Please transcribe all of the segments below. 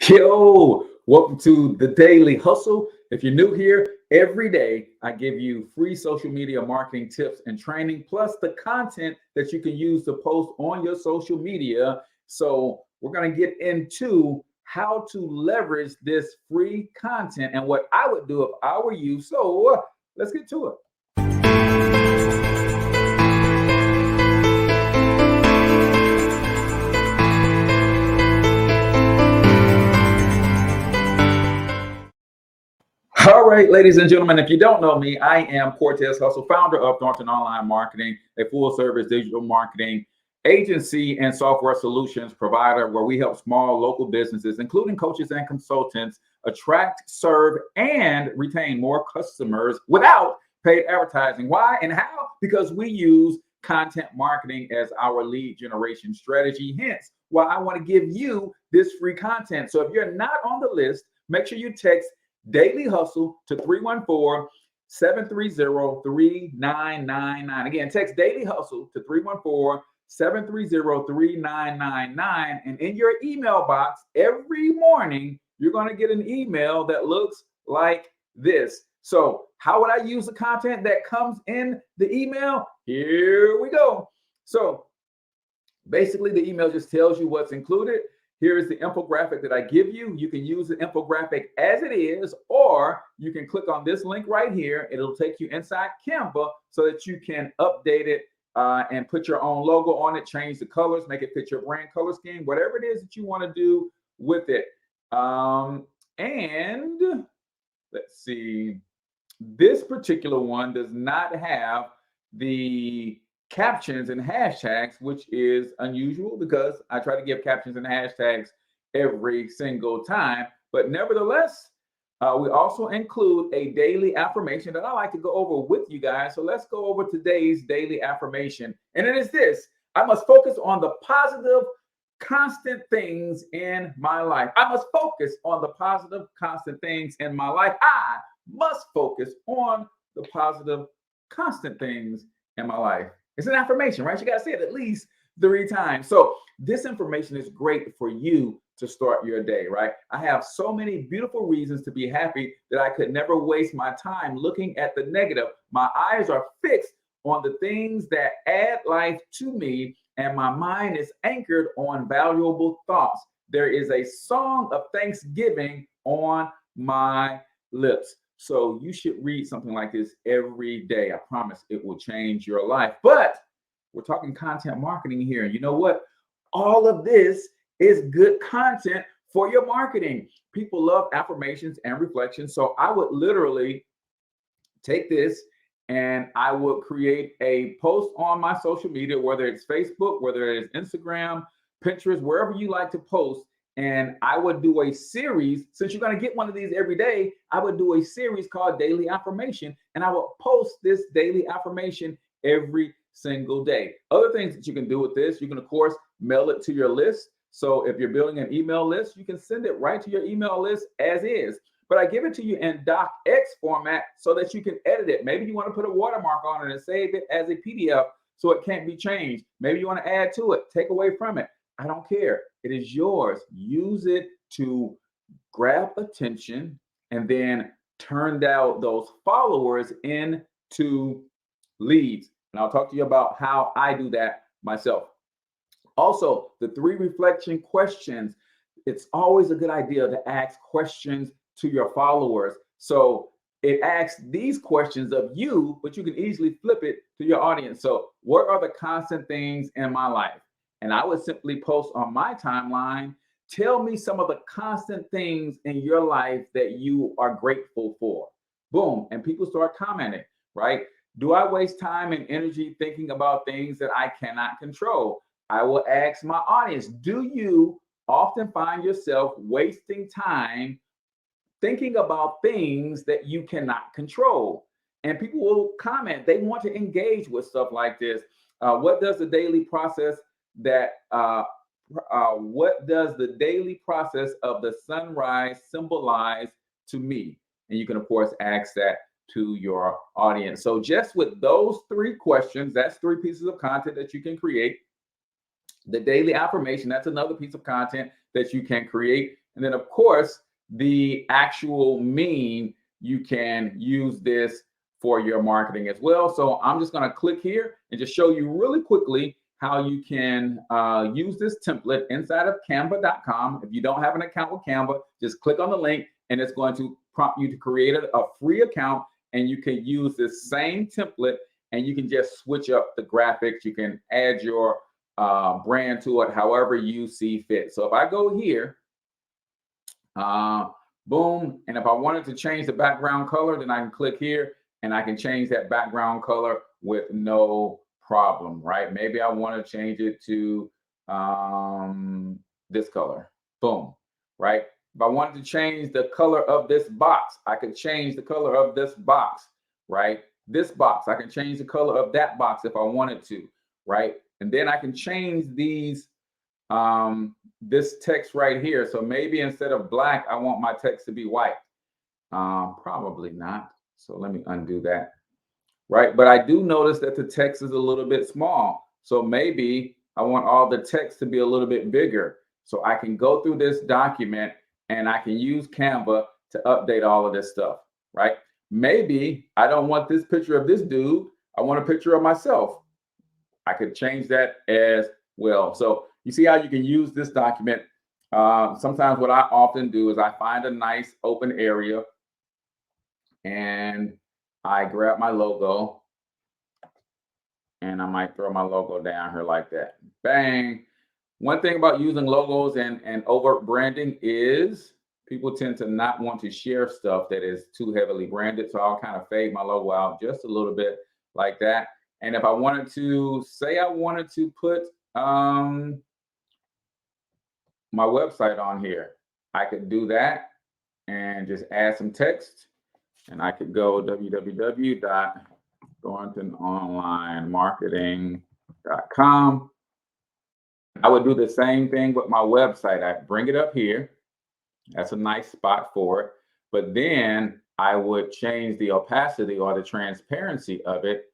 Yo, welcome to the Daily Hustle. If you're new here, every day I give you free social media marketing tips and training, plus the content that you can use to post on your social media. So we're going to get into how to leverage this free content and what I would do if I were you. So let's get to it. All right, ladies and gentlemen, if you don't know me, I am Cortez Hustle, founder of Thornton Online Marketing, a full-service digital marketing agency and software solutions provider where we help small local businesses, including coaches and consultants, attract, serve, and retain more customers without paid advertising. Why and how? Because we use content marketing as our lead generation strategy. Hence, why I want to give you this free content. So if you're not on the list, make sure you text Daily Hustle to 314-730-3999. Again, text Daily Hustle to 314-730-3999. And in your email box, every morning, you're going to get an email that looks like this. So how would I use the content that comes in the email? Here we go. So basically, the email just tells you what's included. Here is the infographic that I give you. You can use the infographic as it is, or you can click on this link right here. It'll take you inside Canva so that you can update it and put your own logo on it, change the colors, make it fit your brand color scheme, whatever it is that you want to do with it. And let's see, this particular one does not have the captions and hashtags, which is unusual because I try to give captions and hashtags every single time. But nevertheless, we also include a daily affirmation that I like to go over with you guys. So let's go over today's daily affirmation. And it is this: I must focus on the positive, constant things in my life. I must focus on the positive, constant things in my life. I must focus on the positive, constant things in my life. It's an affirmation, right? You got to say it at least 3 times. So this information is great for you to start your day, right? I have so many beautiful reasons to be happy that I could never waste my time looking at the negative. My eyes are fixed on the things that add life to me, and my mind is anchored on valuable thoughts. There is a song of thanksgiving on my lips. So you should read something like this every day. I promise it will change your life. But we're talking content marketing here. And you know what? All of this is good content for your marketing. People love affirmations and reflections. So I would literally take this and I would create a post on my social media, whether it's Facebook, whether it's Instagram, Pinterest, wherever you like to post. And I would do a series. Since you're going to get one of these every day, I would do a series called Daily Affirmation, and I will post this daily affirmation every single day. Other things that you can do with this, you can, of course, mail it to your list. So if you're building an email list, you can send it right to your email list as is. But I give it to you in docx format so that you can edit it. Maybe you want to put a watermark on it and save it as a PDF so it can't be changed. Maybe you want to add to it, take away from it. I don't care. It is yours. Use it to grab attention and then turn down those followers into leads. And I'll talk to you about how I do that myself. Also, the 3 reflection questions. It's always a good idea to ask questions to your followers. So it asks these questions of you, but you can easily flip it to your audience. So what are the constant things in my life? And I would simply post on my timeline, tell me some of the constant things in your life that you are grateful for. Boom. And people start commenting, right? Do I waste time and energy thinking about things that I cannot control? I will ask my audience, do you often find yourself wasting time thinking about things that you cannot control? And people will comment. They want to engage with stuff like this. What does the daily process of the sunrise symbolize to me? And you can, of course, ask that to your audience. So just with those 3 questions, that's 3 pieces of content that you can create. The daily affirmation, that's another piece of content that you can create. And then, of course, the actual mean, you can use this for your marketing as well. So I'm just going to click here and just show you really quickly how you can use this template inside of canva.com. If you don't have an account with Canva, just click on the link and it's going to prompt you to create a free account, and you can use this same template and you can just switch up the graphics. You can add your brand to it however you see fit. So if I go here, boom, and if I wanted to change the background color, then I can click here and I can change that background color with no problem, right? Maybe I want to change it to this color, boom, right? If I wanted to change the color of this box, I could change the color of this box, right? This box, I can change the color of that box if I wanted to, right? And then I can change these, this text right here. So maybe instead of black, I want my text to be white. Probably not. So let me undo that, right? But I do notice that the text is a little bit small. So maybe I want all the text to be a little bit bigger. So I can go through this document and I can use Canva to update all of this stuff, right? Maybe I don't want this picture of this dude. I want a picture of myself. I could change that as well. So you see how you can use this document. Sometimes what I often do is I find a nice open area and I grab my logo and I might throw my logo down here like that. Bang. One thing about using logos and overt branding is people tend to not want to share stuff that is too heavily branded. So I'll kind of fade my logo out just a little bit like that. And if I wanted to say I wanted to put my website on here, I could do that and just add some text. And I could go www.thorntononlinemarketing.com. I would do the same thing with my website. I bring it up here. That's a nice spot for it. But then I would change the opacity or the transparency of it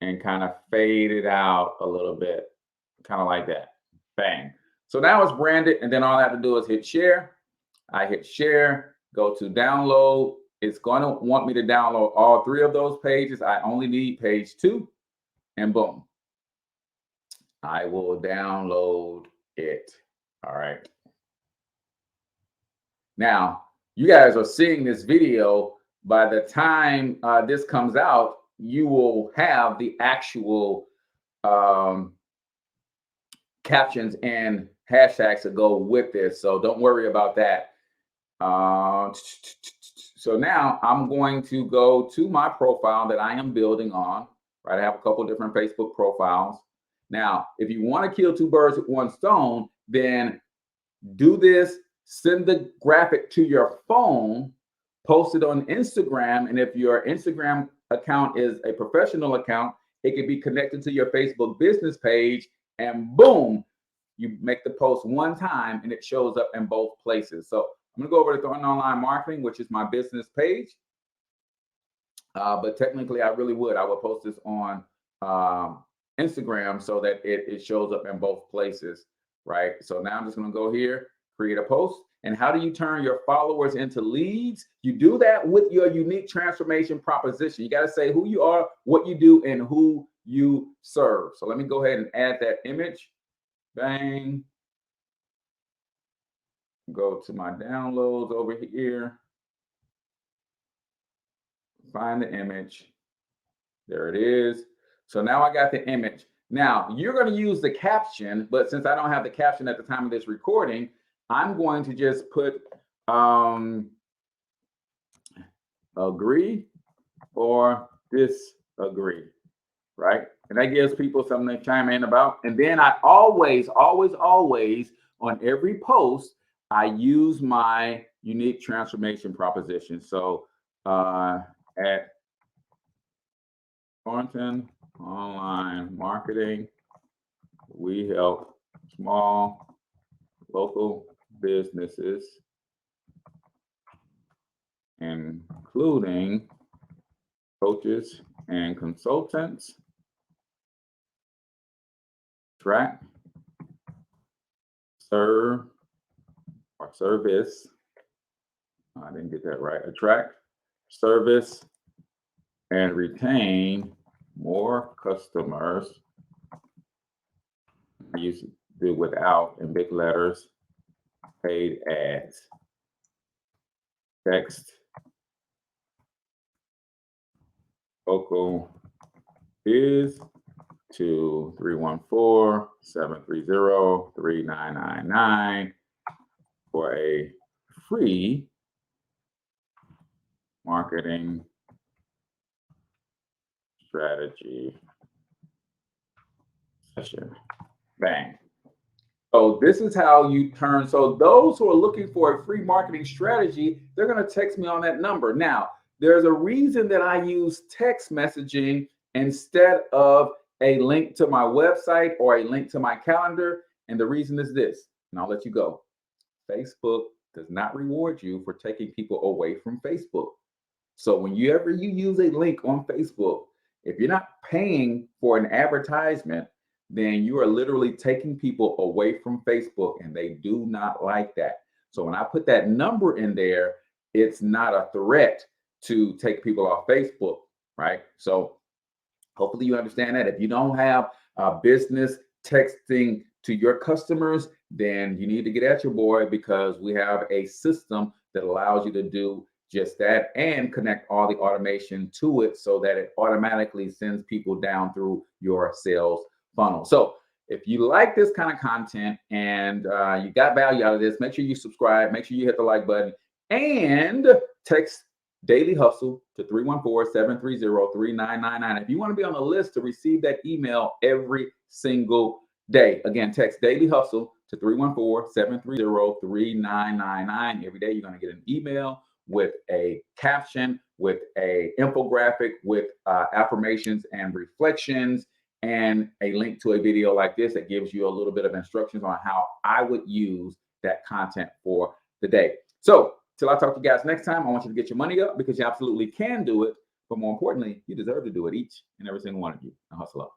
and kind of fade it out a little bit, kind of like that. Bang. So now it's branded, and then all I have to do is hit share. I hit share, go to download. It's going to want me to download all three of those pages. I only need page 2, and boom. I will download it. All right. Now, you guys are seeing this video. By the time this comes out, you will have the actual captions and hashtags to go with this. So don't worry about that. So now I'm going to go to my profile that I am building on, right? I have a couple of different Facebook profiles. Now, if you want to kill 2 birds with 1 stone, then do this, send the graphic to your phone, post it on Instagram. And if your Instagram account is a professional account, it can be connected to your Facebook business page, and boom, you make the post one time and it shows up in both places. So I'm going to go over to Thornton Online Marketing, which is my business page. But technically, I really would. I would post this on Instagram so that it shows up in both places, right? So now I'm just going to go here, create a post. And how do you turn your followers into leads? You do that with your unique transformation proposition. You got to say who you are, what you do, and who you serve. So let me go ahead and add that image. Bang. Go to my downloads over here. Find the image. There it is. So now I got the image. Now you're going to use the caption, but since I don't have the caption at the time of this recording, I'm going to just put agree or disagree, right? And that gives people something to chime in about. And then I always on every post, I use my unique transformation proposition. So at Thornton Online Marketing, we help small local businesses, including coaches and consultants, track, serve, or service. I didn't get that right. Attract, service, and retain more customers. I used to do without in big letters, paid ads. Text local is to 314-730-3999 for a free marketing strategy session. Bang. So this is how you turn. So those who are looking for a free marketing strategy, they're going to text me on that number. Now, there's a reason that I use text messaging instead of a link to my website or a link to my calendar. And the reason is this, and I'll let you go. Facebook does not reward you for taking people away from Facebook. So whenever you use a link on Facebook, if you're not paying for an advertisement, then you are literally taking people away from Facebook, and they do not like that. So when I put that number in there, it's not a threat to take people off Facebook, right? So hopefully you understand that. If you don't have business texting to your customers, then you need to get at your boy, because we have a system that allows you to do just that and connect all the automation to it so that it automatically sends people down through your sales funnel. So if you like this kind of content and you got value out of this, make sure you subscribe, make sure you hit the like button, and text Daily Hustle to 314-730-3999 if you want to be on the list to receive that email every single day. Again, text Daily Hustle to 314-730-3999. Every day you're going to get an email with a caption, with a infographic, with affirmations and reflections, and a link to a video like this that gives you a little bit of instructions on how I would use that content for the day. So till I talk to you guys next time, I want you to get your money up, because you absolutely can do it. But more importantly, you deserve to do it, each and every single one of you. Now hustle up.